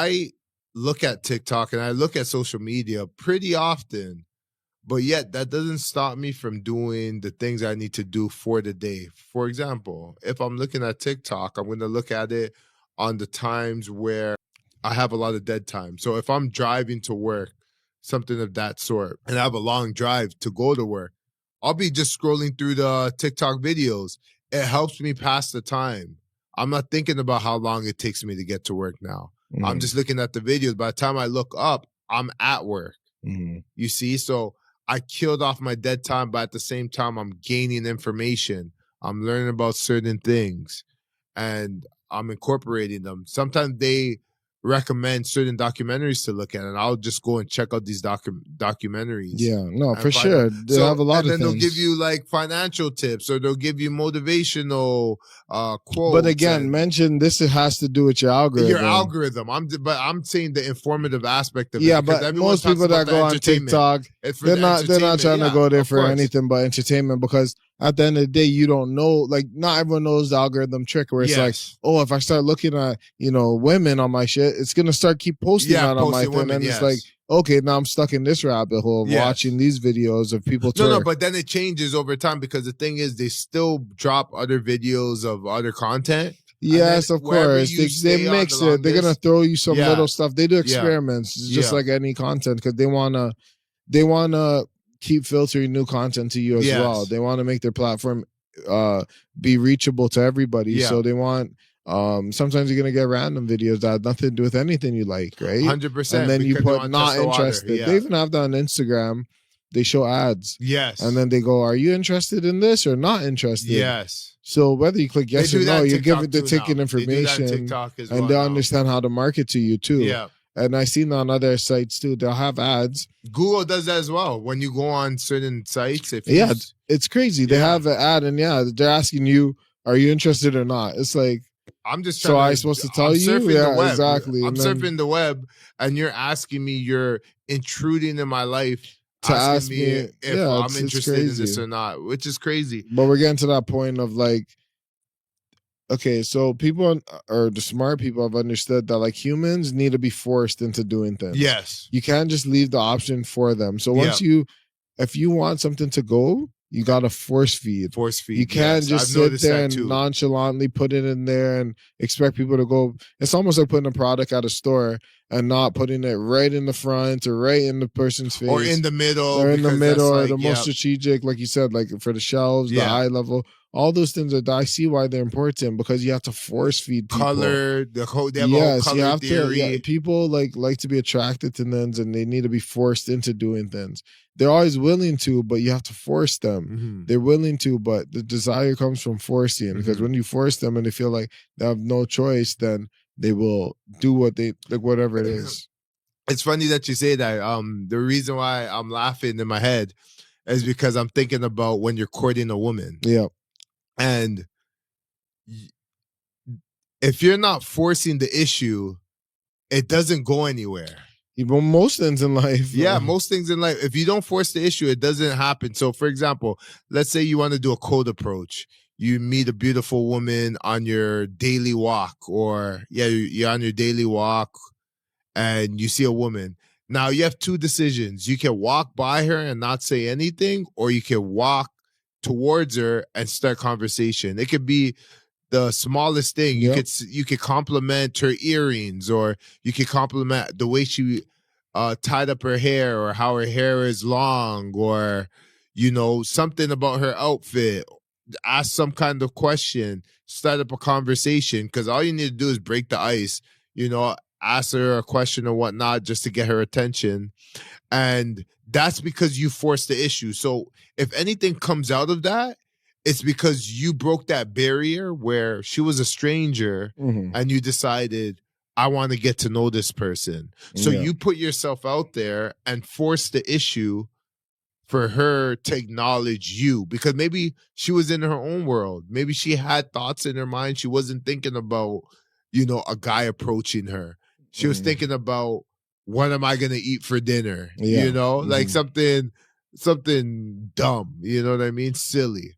I look at TikTok and I look at social media pretty often, but yet that doesn't stop me from doing the things I need to do for the day. For example, if I'm looking at TikTok, I'm going to look at it on the times where I have a lot of dead time. So if I'm driving to work, something of that sort, and I have a long drive to go to work, I'll be just scrolling through the TikTok videos. It helps me pass the time. I'm not thinking about how long it takes me to get to work now. I'm just looking at the videos. By the time I look up, I'm at work. You see? So I killed off my dead time, but at the same time, I'm gaining information. I'm learning about certain things, and I'm incorporating them. Sometimes they recommend certain documentaries to look at, and I'll just go and check out these documentaries. Yeah, no, for sure. They'll have a lot of things. And then they'll give you like financial tips, or they'll give you motivational quotes. But again, mention this has to do with your algorithm. Your algorithm. I'm saying the informative aspect of it. Yeah, but most people that go on TikTok, they're not trying to go there for anything but entertainment, because at the end of the day, you don't know, like, not everyone knows the algorithm trick where it's like, oh, if I start looking at, women on my shit, it's going to start keep posting that on my thing. And it's like, okay, now I'm stuck in this rabbit hole of watching these videos of people twerk. No, but then it changes over time, because the thing is, they still drop other videos of other content. Yes, of course. They mix it. They're going to throw you some little stuff. They do experiments, just like any content, because they want to keep filtering new content to you as well. They want to make their platform be reachable to everybody. So they want, sometimes you're going to get random videos that have nothing to do with anything you like, right? 100%. And then you put not interested. They even have that on Instagram. They show ads. Yes. And then they go, are you interested in this or not interested? Yes. So whether you click yes or no, you give it the ticket information, and they'll understand how to market to you too. Yeah. And I seen on other sites too, they'll have ads. Google does that as well. When you go on certain sites, it's crazy. They have an ad, and they're asking you, are you interested or not? It's like, I'm just trying. So I'm supposed to tell you? Yeah, exactly. I'm surfing the web, and you're asking me, you're intruding in my life to ask me if I'm interested in this or not, which is crazy. But we're getting to that point of like, okay, so people, or the smart people, have understood that like humans need to be forced into doing things. Yes. You can't just leave the option for them. So once if you want something to go, you got to force feed. You can't just sit there and nonchalantly put it in there and expect people to go. It's almost like putting a product at a store and not putting it right in the front or right in the person's face. Or in the middle. Or in the middle, or the most strategic, like you said, like for the shelves, the eye level. All those things I see why they're important, because you have to force feed people. Color, they have a whole color theory. People like to be attracted to things, and they need to be forced into doing things. They're always willing to, but you have to force them. They're willing to, but the desire comes from forcing. Because when you force them and they feel like they have no choice, then they will do whatever it is. It's funny that you say that. The reason why I'm laughing in my head is because I'm thinking about when you're courting a woman. Yeah. And if you're not forcing the issue, it doesn't go anywhere. Even most things in life. Yeah, most things in life. If you don't force the issue, it doesn't happen. So, for example, let's say you want to do a cold approach. You meet a beautiful woman on your daily walk, or you're on your daily walk and you see a woman. Now, you have two decisions. You can walk by her and not say anything, or you can walk towards her and start conversation. It could be the smallest thing. You could compliment her earrings, or you could compliment the way she tied up her hair, or how her hair is long, or something about her outfit. Ask some kind of question, start up a conversation, because all you need to do is break the ice. Ask her a question or whatnot just to get her attention. And that's because you forced the issue. So if anything comes out of that, it's because you broke that barrier where she was a stranger and you decided, I want to get to know this person. So you put yourself out there and force the issue for her to acknowledge you, because maybe she was in her own world. Maybe she had thoughts in her mind. She wasn't thinking about, a guy approaching her. She was thinking about, what am I going to eat for dinner? Like something dumb, you know what I mean? Silly.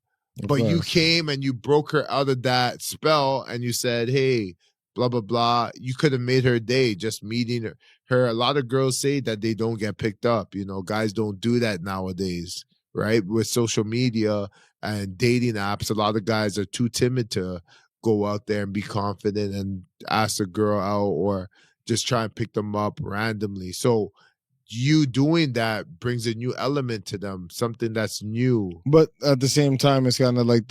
But you came and you broke her out of that spell and you said, hey, blah, blah, blah. You could have made her day just meeting her. A lot of girls say that they don't get picked up. You know, guys don't do that nowadays, right? With social media and dating apps, a lot of guys are too timid to go out there and be confident and ask a girl out or just try and pick them up randomly. So you doing that brings a new element to them, something that's new. But at the same time, it's kind of like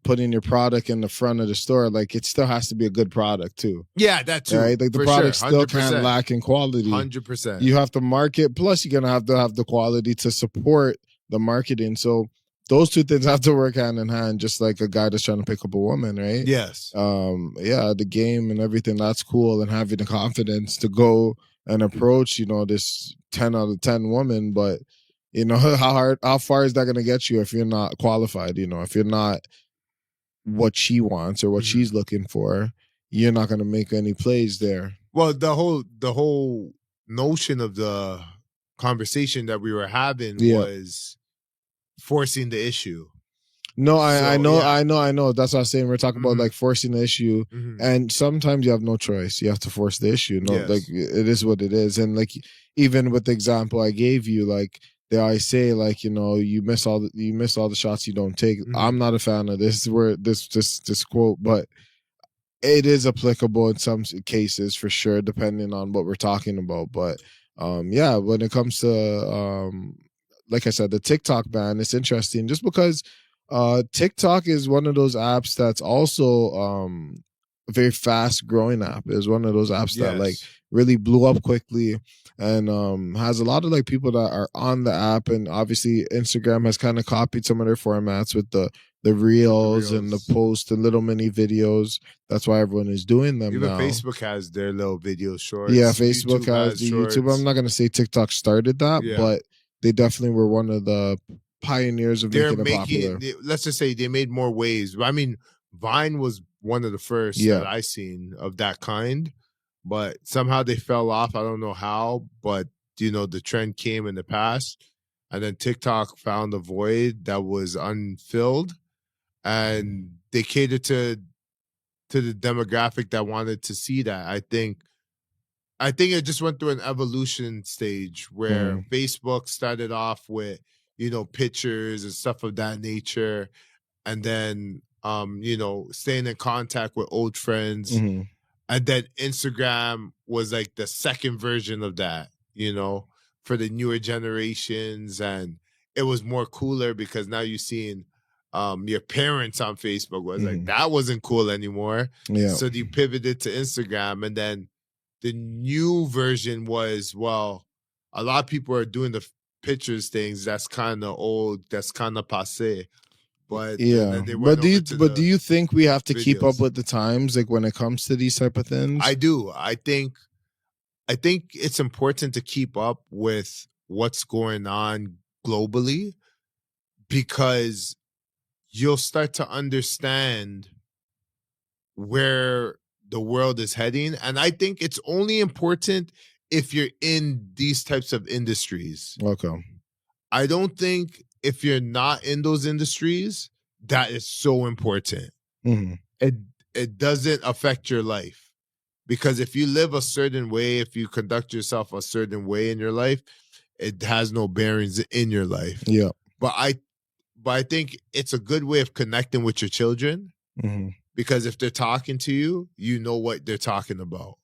putting your product in the front of the store. Like, it still has to be a good product too. Yeah, that too. Right? Like, the product still can't lack in quality. 100%. You have to market. Plus, you're going to have the quality to support the marketing. So those two things have to work hand in hand, just like a guy that's trying to pick up a woman, right? Yes. The game and everything, that's cool. And having the confidence to go and approach, this 10 out of 10 woman, but how far is that going to get you if you're not qualified? If you're not what she wants or what she's looking for, you're not going to make any plays there. Well, the whole notion of the conversation that we were having was forcing the issue. No, I know. That's what I was saying. We're talking about like forcing the issue, and sometimes you have no choice. You have to force the issue. Like, it is what it is. And like, even with the example I gave you, like, they always say, like, you miss all the shots you don't take. I'm not a fan of this. This quote, but it is applicable in some cases for sure, depending on what we're talking about. But when it comes to like I said, the TikTok ban, it's interesting just because TikTok is one of those apps that's also a very fast growing app. It's one of those apps that like really blew up quickly and has a lot of like people that are on the app. And obviously Instagram has kind of copied some of their formats with the reels and the posts and little mini videos. That's why everyone is doing them Even now. Facebook has their little video shorts. Yeah, Facebook has the shorts. YouTube. I'm not going to say TikTok started that, but they definitely were one of the pioneers of making it popular. Let's just say they made more waves. I mean, Vine was one of the first that I seen of that kind, but somehow they fell off. I don't know how, but the trend came in the past, and then TikTok found a void that was unfilled, and they catered to the demographic that wanted to see that. I think it just went through an evolution stage where Facebook started off with pictures and stuff of that nature, and then staying in contact with old friends, and then Instagram was like the second version of that, for the newer generations, and it was more cooler because now you're seeing your parents on Facebook was like, that wasn't cool anymore. So you pivoted to Instagram, and then the new version was, well, a lot of people are doing the pictures things that's kind of old, that's kind of passé. But do you think we have to keep up with the times, like when it comes to these type of things? I do. I think it's important to keep up with what's going on globally, because you'll start to understand where the world is heading. And I think it's only important if you're in these types of industries. Okay. I don't think if you're not in those industries, that is so important. It doesn't affect your life, because if you live a certain way, if you conduct yourself a certain way in your life, it has no bearings in your life. Yeah. But I think it's a good way of connecting with your children, because if they're talking to you, you know what they're talking about.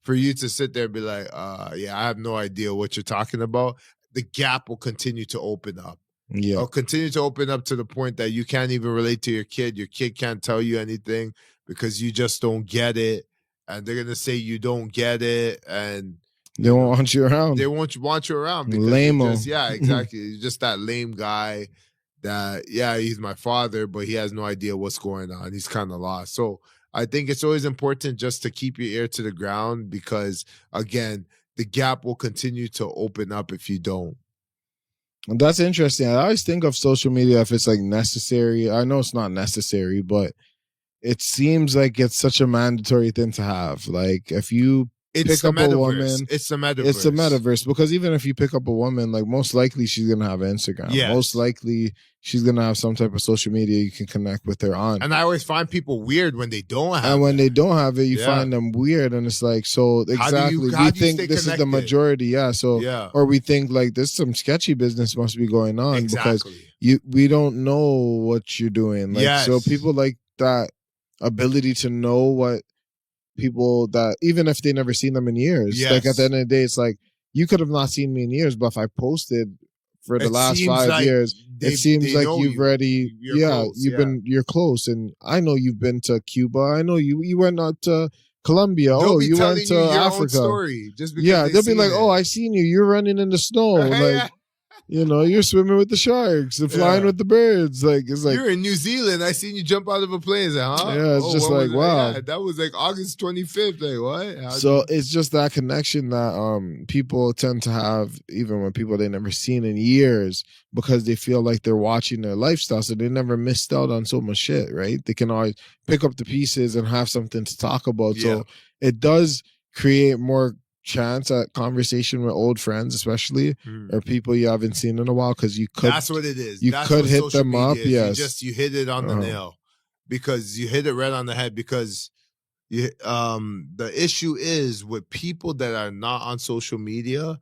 For you to sit there and be like, I have no idea what you're talking about, the gap will continue to open up. Yeah. It'll continue to open up to the point that you can't even relate to your kid. Your kid can't tell you anything because you just don't get it. And they're going to say you don't get it. And they won't want you around. They won't want you around. Lame. Yeah, exactly. You're just that lame guy that, he's my father, but he has no idea what's going on. He's kind of lost. So I think it's always important just to keep your ear to the ground, because, again, the gap will continue to open up if you don't. And that's interesting. I always think of social media if it's like necessary. I know it's not necessary, but it seems like it's such a mandatory thing to have. Like, if you pick up a woman. It's the metaverse. It's the metaverse, because even if you pick up a woman, like most likely she's gonna have Instagram. Yes. Most likely she's gonna have some type of social media you can connect with her on. And I always find people weird when they don't have it. And when they don't have it, you find them weird, and it's like, so exactly. We think this is the majority, So or we think like this some sketchy business must be going on because we don't know what you're doing. Like so people like that ability to know what people that even if they never seen them in years. Like at the end of the day, it's like you could have not seen me in years, but if I posted for the last 5 years, it seems like you've already you're close. And I know you've been to Cuba. I know you went out to Colombia. You went to Africa. Story just because they'll be like, oh, I seen you. You're running in the snow. Like you're swimming with the sharks and flying with the birds. Like it's like you're in New Zealand. I seen you jump out of a plane. It's like, huh? Yeah, it's just like wow. That was like August 25th. Like what? So it's just that connection that people tend to have, even when people they never seen in years, because they feel like they're watching their lifestyle, so they never missed out on so much shit. Right? They can always pick up the pieces and have something to talk about. So it does create more chance at conversation with old friends, especially or people you haven't seen in a while, because you could. That's what it is. You could hit them up. Yes, you hit it on the nail, because you hit it right on the head. Because the issue is with people that are not on social media,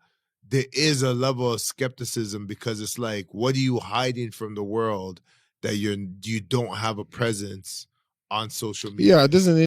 there is a level of skepticism, because it's like, what are you hiding from the world that you don't have a presence on social media? Yeah, it doesn't.